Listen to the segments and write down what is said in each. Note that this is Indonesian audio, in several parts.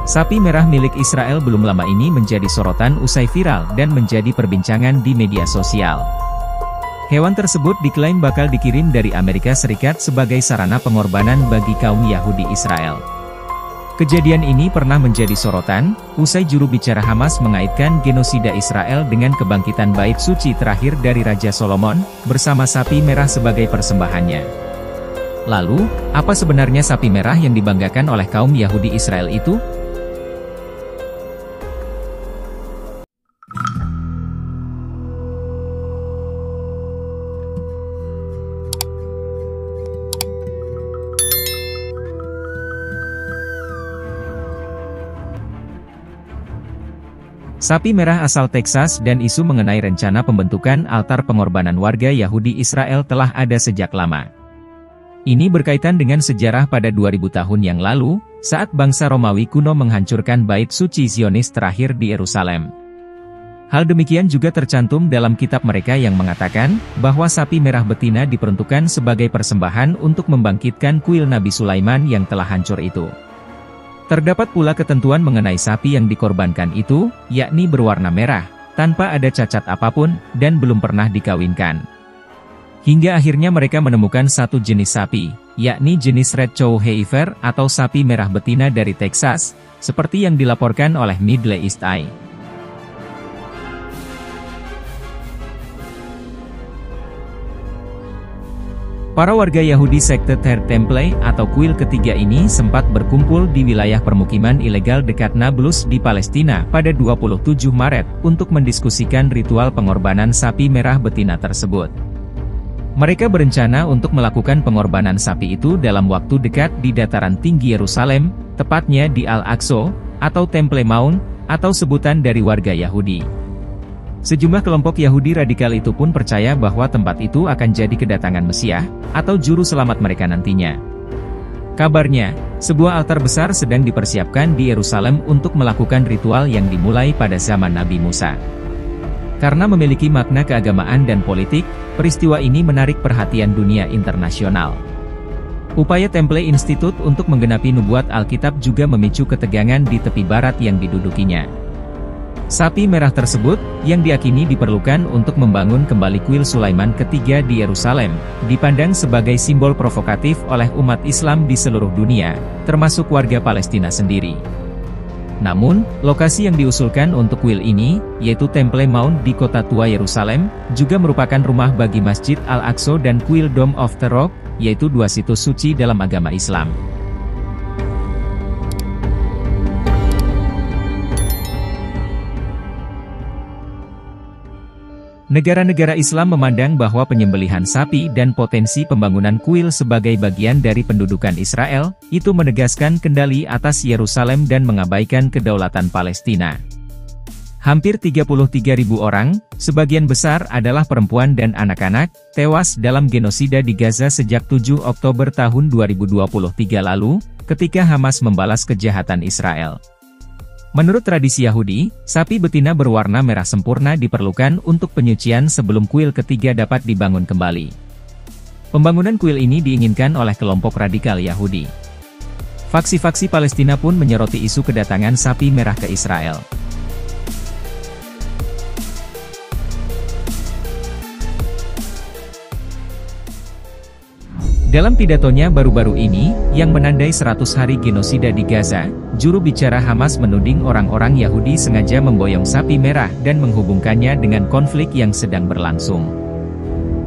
Sapi merah milik Israel belum lama ini menjadi sorotan usai viral dan menjadi perbincangan di media sosial. Hewan tersebut diklaim bakal dikirim dari Amerika Serikat sebagai sarana pengorbanan bagi kaum Yahudi Israel. Kejadian ini pernah menjadi sorotan, usai juru bicara Hamas mengaitkan genosida Israel dengan kebangkitan bait suci terakhir dari Raja Solomon, bersama sapi merah sebagai persembahannya. Lalu, apa sebenarnya sapi merah yang dibanggakan oleh kaum Yahudi Israel itu? Sapi merah asal Texas dan isu mengenai rencana pembentukan altar pengorbanan warga Yahudi Israel telah ada sejak lama. Ini berkaitan dengan sejarah pada 2000 tahun yang lalu, saat bangsa Romawi kuno menghancurkan bait suci Zionis terakhir di Yerusalem. Hal demikian juga tercantum dalam kitab mereka yang mengatakan, bahwa sapi merah betina diperuntukkan sebagai persembahan untuk membangkitkan kuil Nabi Sulaiman yang telah hancur itu. Terdapat pula ketentuan mengenai sapi yang dikorbankan itu, yakni berwarna merah, tanpa ada cacat apapun, dan belum pernah dikawinkan. Hingga akhirnya mereka menemukan satu jenis sapi, yakni jenis Red Cow Heifer atau sapi merah betina dari Texas, seperti yang dilaporkan oleh Middle East Eye. Para warga Yahudi sekte Third Temple atau kuil ketiga ini sempat berkumpul di wilayah permukiman ilegal dekat Nablus di Palestina pada 27 Maret untuk mendiskusikan ritual pengorbanan sapi merah betina tersebut. Mereka berencana untuk melakukan pengorbanan sapi itu dalam waktu dekat di dataran tinggi Yerusalem, tepatnya di Al-Aqsa, atau Temple Mount, atau sebutan dari warga Yahudi. Sejumlah kelompok Yahudi radikal itu pun percaya bahwa tempat itu akan jadi kedatangan Mesias, atau juru selamat mereka nantinya. Kabarnya, sebuah altar besar sedang dipersiapkan di Yerusalem untuk melakukan ritual yang dimulai pada zaman Nabi Musa. Karena memiliki makna keagamaan dan politik, peristiwa ini menarik perhatian dunia internasional. Upaya Temple Institute untuk menggenapi nubuat Alkitab juga memicu ketegangan di tepi barat yang didudukinya. Sapi merah tersebut, yang diyakini diperlukan untuk membangun kembali kuil Sulaiman ketiga di Yerusalem, dipandang sebagai simbol provokatif oleh umat Islam di seluruh dunia, termasuk warga Palestina sendiri. Namun, lokasi yang diusulkan untuk kuil ini, yaitu Temple Mount di kota tua Yerusalem, juga merupakan rumah bagi Masjid Al-Aqsa dan kuil Dome of the Rock, yaitu dua situs suci dalam agama Islam. Negara-negara Islam memandang bahwa penyembelihan sapi dan potensi pembangunan kuil sebagai bagian dari pendudukan Israel, itu menegaskan kendali atas Yerusalem dan mengabaikan kedaulatan Palestina. Hampir 33.000 orang, sebagian besar adalah perempuan dan anak-anak, tewas dalam genosida di Gaza sejak 7 Oktober tahun 2023 lalu, ketika Hamas membalas kejahatan Israel. Menurut tradisi Yahudi, sapi betina berwarna merah sempurna diperlukan untuk penyucian sebelum kuil ketiga dapat dibangun kembali. Pembangunan kuil ini diinginkan oleh kelompok radikal Yahudi. Faksi-faksi Palestina pun menyoroti isu kedatangan sapi merah ke Israel. Dalam pidatonya baru-baru ini, yang menandai 100 hari genosida di Gaza, juru bicara Hamas menuding orang-orang Yahudi sengaja memboyong sapi merah dan menghubungkannya dengan konflik yang sedang berlangsung.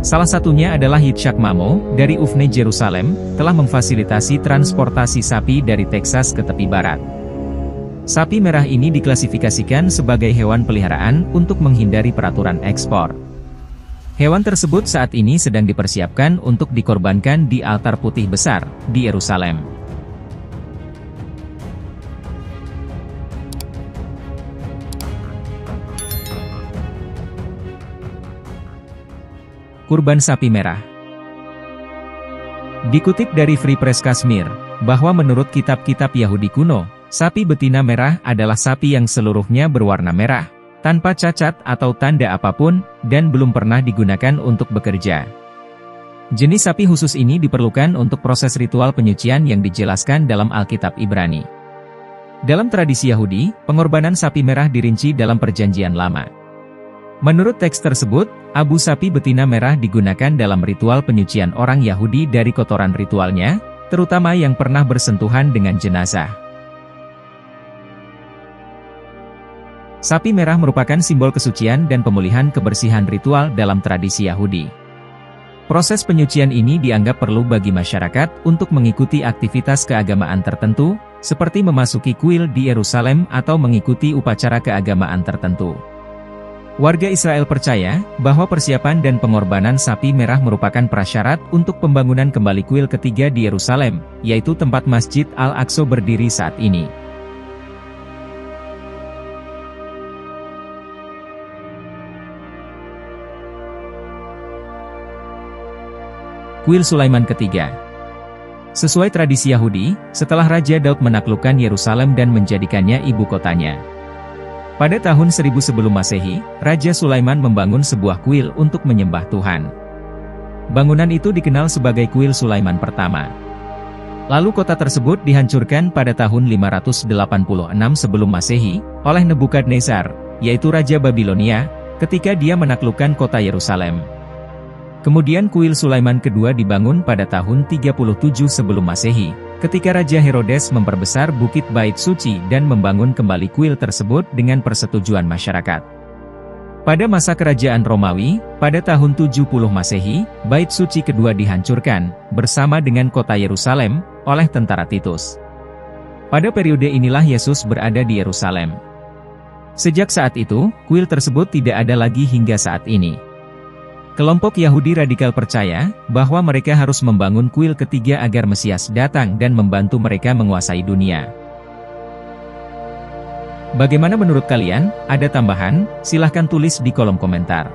Salah satunya adalah Yitzhak Mamo, dari UFNE Jerusalem, telah memfasilitasi transportasi sapi dari Texas ke tepi barat. Sapi merah ini diklasifikasikan sebagai hewan peliharaan untuk menghindari peraturan ekspor. Hewan tersebut saat ini sedang dipersiapkan untuk dikorbankan di altar putih besar, di Yerusalem. Kurban sapi merah. Dikutip dari Free Press Kashmir, bahwa menurut kitab-kitab Yahudi kuno, sapi betina merah adalah sapi yang seluruhnya berwarna merah, tanpa cacat atau tanda apapun, dan belum pernah digunakan untuk bekerja. Jenis sapi khusus ini diperlukan untuk proses ritual penyucian yang dijelaskan dalam Alkitab Ibrani. Dalam tradisi Yahudi, pengorbanan sapi merah dirinci dalam Perjanjian Lama. Menurut teks tersebut, abu sapi betina merah digunakan dalam ritual penyucian orang Yahudi dari kotoran ritualnya, terutama yang pernah bersentuhan dengan jenazah. Sapi merah merupakan simbol kesucian dan pemulihan kebersihan ritual dalam tradisi Yahudi. Proses penyucian ini dianggap perlu bagi masyarakat untuk mengikuti aktivitas keagamaan tertentu, seperti memasuki kuil di Yerusalem atau mengikuti upacara keagamaan tertentu. Warga Israel percaya bahwa persiapan dan pengorbanan sapi merah merupakan prasyarat untuk pembangunan kembali kuil ketiga di Yerusalem, yaitu tempat Masjid Al-Aqsa berdiri saat ini. Kuil Sulaiman ketiga. Sesuai tradisi Yahudi, setelah Raja Daud menaklukkan Yerusalem dan menjadikannya ibu kotanya. Pada tahun 1000 sebelum Masehi, Raja Sulaiman membangun sebuah kuil untuk menyembah Tuhan. Bangunan itu dikenal sebagai Kuil Sulaiman pertama. Lalu kota tersebut dihancurkan pada tahun 586 sebelum Masehi, oleh Nebukadnezar, yaitu Raja Babilonia, ketika dia menaklukkan kota Yerusalem. Kemudian Kuil Sulaiman kedua dibangun pada tahun 37 sebelum Masehi, ketika Raja Herodes memperbesar Bukit Bait Suci dan membangun kembali kuil tersebut dengan persetujuan masyarakat. Pada masa kerajaan Romawi, pada tahun 70 Masehi, Bait Suci kedua dihancurkan, bersama dengan kota Yerusalem, oleh tentara Titus. Pada periode inilah Yesus berada di Yerusalem. Sejak saat itu, kuil tersebut tidak ada lagi hingga saat ini. Kelompok Yahudi radikal percaya bahwa mereka harus membangun kuil ketiga agar Mesias datang dan membantu mereka menguasai dunia. Bagaimana menurut kalian? Ada tambahan? Silahkan tulis di kolom komentar.